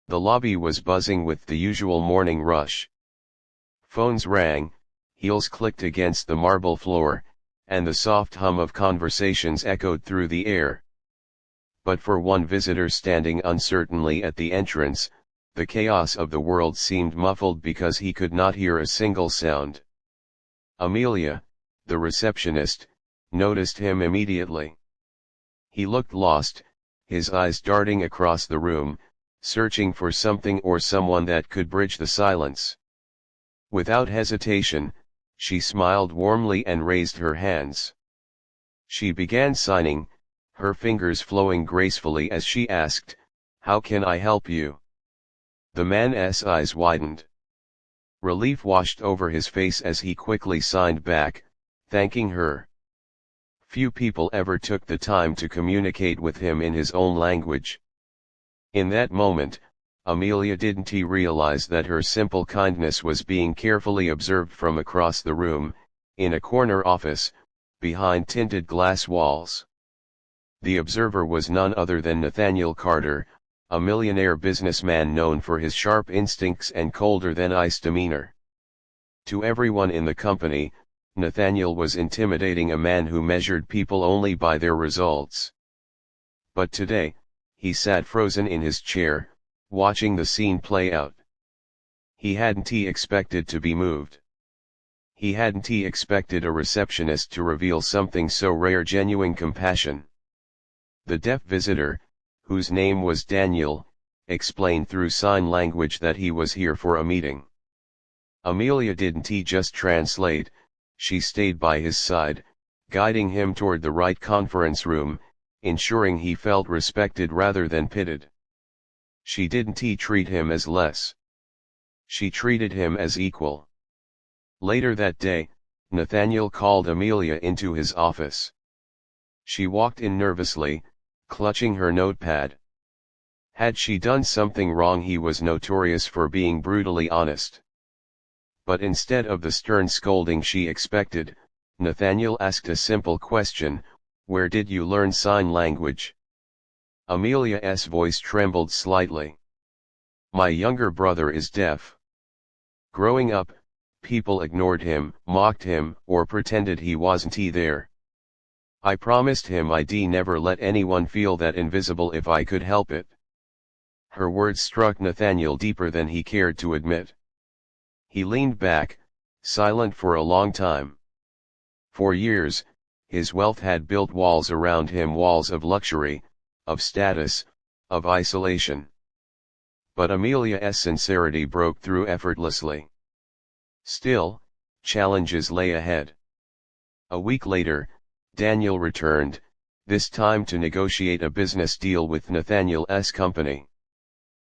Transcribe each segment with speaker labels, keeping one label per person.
Speaker 1: The lobby was buzzing with the usual morning rush. Phones rang, heels clicked against the marble floor, and the soft hum of conversations echoed through the air. But for one visitor standing uncertainly at the entrance, the chaos of the world seemed muffled because he could not hear a single sound. Amelia, the receptionist, noticed him immediately. He looked lost, his eyes darting across the room, searching for something or someone that could bridge the silence. Without hesitation, she smiled warmly and raised her hands. She began signing, her fingers flowing gracefully as she asked, "How can I help you?" The man's eyes widened. Relief washed over his face as he quickly signed back, thanking her. Few people ever took the time to communicate with him in his own language. In that moment, Amelia didn't realize that her simple kindness was being carefully observed from across the room, in a corner office, behind tinted glass walls. The observer was none other than Nathaniel Carter, a millionaire businessman known for his sharp instincts and colder-than-ice demeanor. To everyone in the company, Nathaniel was intimidating, a man who measured people only by their results. But today, he sat frozen in his chair, watching the scene play out. He hadn't expected to be moved. He hadn't expected a receptionist to reveal something so rare: genuine compassion. The deaf visitor, whose name was Daniel, explained through sign language that he was here for a meeting. Amelia didn't just translate, she stayed by his side, guiding him toward the right conference room, ensuring he felt respected rather than pitied. She didn't treat him as less. She treated him as equal. Later that day, Nathaniel called Amelia into his office. She walked in nervously, clutching her notepad. Had she done something wrong? He was notorious for being brutally honest. But instead of the stern scolding she expected, Nathaniel asked a simple question: "Where did you learn sign language?" Amelia's voice trembled slightly. "My younger brother is deaf. Growing up, people ignored him, mocked him, or pretended he wasn't there. I promised him I'd never let anyone feel that invisible if I could help it." Her words struck Nathaniel deeper than he cared to admit. He leaned back, silent for a long time. For years, his wealth had built walls around him, walls of luxury, of status, of isolation. But Amelia's sincerity broke through effortlessly. Still, challenges lay ahead. A week later, Daniel returned, this time to negotiate a business deal with Nathaniel's company.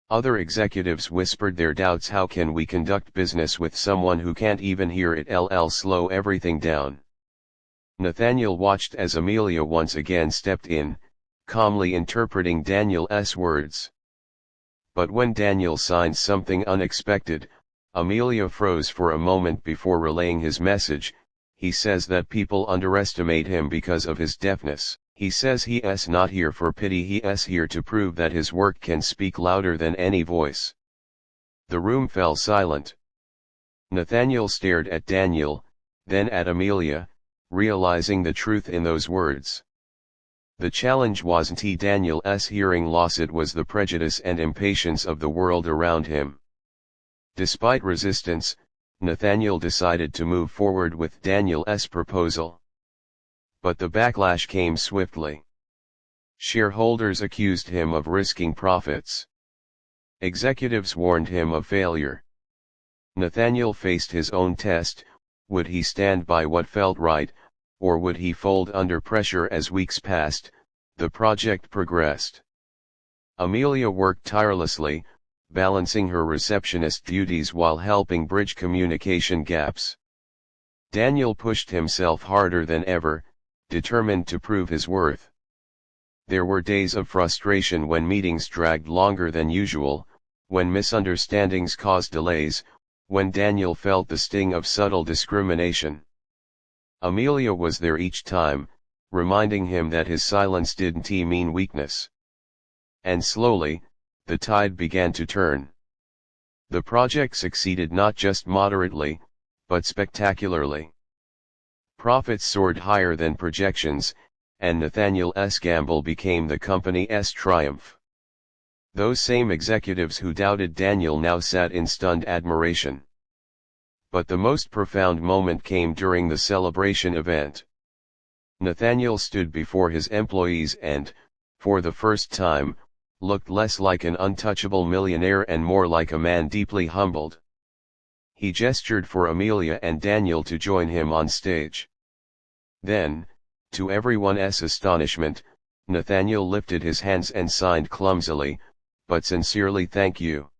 Speaker 1: Other executives whispered their doubts: "How can we conduct business with someone who can't even hear it? Slow everything down." Nathaniel watched as Amelia once again stepped in, calmly interpreting Daniel's words. But when Daniel signed something unexpected, Amelia froze for a moment before relaying his message. "He says that people underestimate him because of his deafness. He says he's not here for pity, he's here to prove that his work can speak louder than any voice." The room fell silent. Nathaniel stared at Daniel, then at Amelia, realizing the truth in those words. The challenge wasn't Daniel's hearing loss, it was the prejudice and impatience of the world around him. Despite resistance, Nathaniel decided to move forward with Daniel's proposal. But the backlash came swiftly. Shareholders accused him of risking profits. Executives warned him of failure. Nathaniel faced his own test: would he stand by what felt right, or would he fold under pressure? As weeks passed, the project progressed. Amelia worked tirelessly, balancing her receptionist duties while helping bridge communication gaps. Daniel pushed himself harder than ever, determined to prove his worth. There were days of frustration when meetings dragged longer than usual, when misunderstandings caused delays, when Daniel felt the sting of subtle discrimination. Amelia was there each time, reminding him that his silence didn't mean weakness. And slowly, the tide began to turn. The project succeeded not just moderately, but spectacularly. Profits soared higher than projections, and Nathaniel's gamble became the company's triumph. Those same executives who doubted Daniel now sat in stunned admiration. But the most profound moment came during the celebration event. Nathaniel stood before his employees and, for the first time, looked less like an untouchable millionaire and more like a man deeply humbled. He gestured for Amelia and Daniel to join him on stage. Then, to everyone's astonishment, Nathaniel lifted his hands and signed clumsily, but sincerely, "Thank you."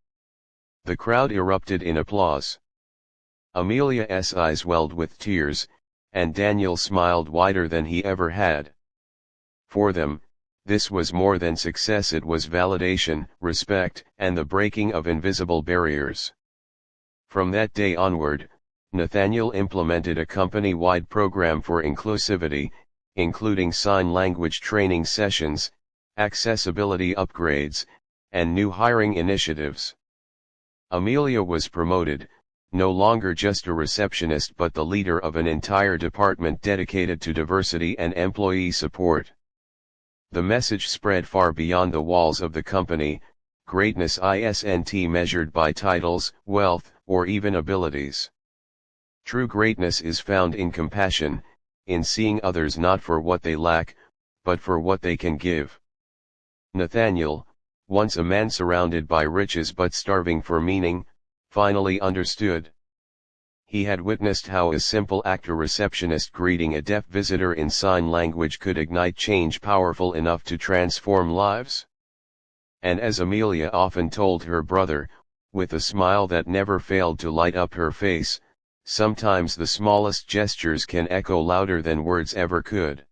Speaker 1: The crowd erupted in applause. Amelia's eyes welled with tears, and Daniel smiled wider than he ever had. For them, this was more than success, it was validation, respect, and the breaking of invisible barriers. From that day onward, Nathaniel implemented a company-wide program for inclusivity, including sign language training sessions, accessibility upgrades, and new hiring initiatives. Amelia was promoted, no longer just a receptionist but the leader of an entire department dedicated to diversity and employee support. The message spread far beyond the walls of the company: greatness isn't measured by titles, wealth, or even abilities. True greatness is found in compassion, in seeing others not for what they lack, but for what they can give. Nathaniel, once a man surrounded by riches but starving for meaning, finally understood. He had witnessed how a simple act, a receptionist greeting a deaf visitor in sign language, could ignite change powerful enough to transform lives. And as Amelia often told her brother, with a smile that never failed to light up her face, sometimes the smallest gestures can echo louder than words ever could.